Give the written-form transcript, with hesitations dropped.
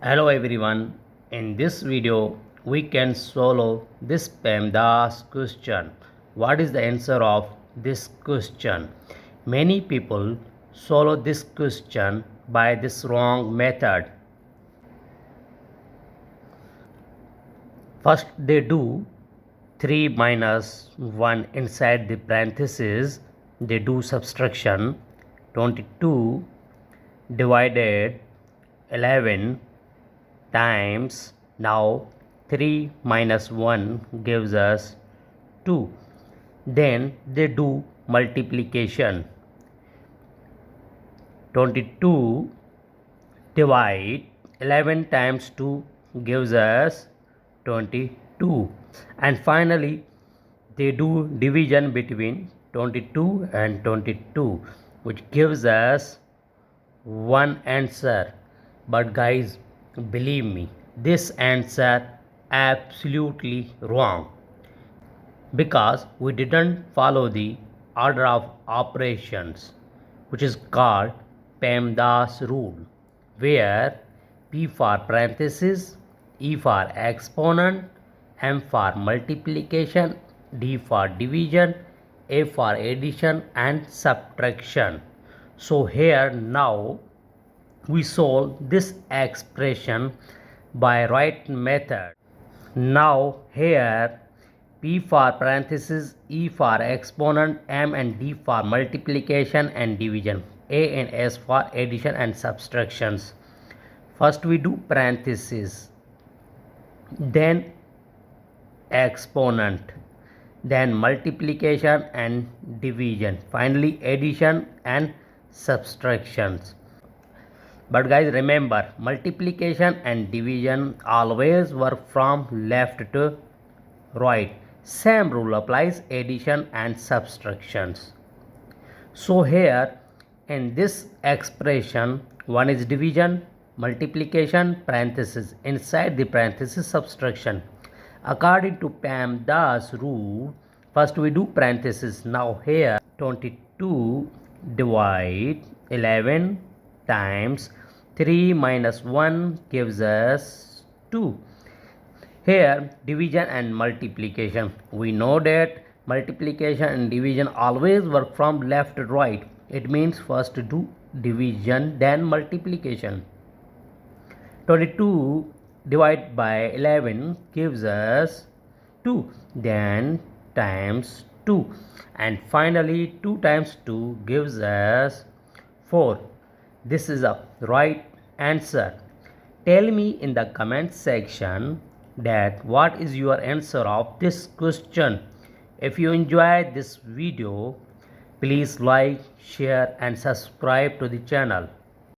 Hello everyone, in this video we can solve this PEMDAS question. What is the answer of this question? Many people solve this question by this wrong method. First they do 3 minus 1 inside the parenthesis. They do subtraction. 22 divided 11 times, now 3 minus 1 gives us 2. Then they do multiplication. 22 divide 11 times 2 gives us 22. And finally they do division between 22 and 22, which gives us one answer. But guys, believe me, this answer absolutely wrong, because we didn't follow the order of operations, which is called PEMDAS rule, where P for parenthesis, E for exponent, M for multiplication, D for division, A for addition and subtraction. So here now we solve this expression by right method. Now here P for parenthesis, E for exponent, M and D for multiplication and division, A and S for addition and subtractions. First we do parenthesis, then exponent, then multiplication and division, finally addition and subtractions. But guys, remember, multiplication and division always work from left to right. Same rule applies addition and subtractions. So here in this expression, one is division, multiplication, parenthesis, inside the parenthesis subtraction. According to PEMDAS rule, first we do parenthesis. Now here 22 divide 11 times 3 minus 1 gives us 2. Here division and multiplication. We know that multiplication and division always work from left to right. It means first do division, then multiplication. 22 divided by 11 gives us 2, then times 2, and finally 2 times 2 gives us 4. This is a right answer. Tell me in the comment section that what is your answer of this question. If you enjoyed this video, please like, share and subscribe to the channel.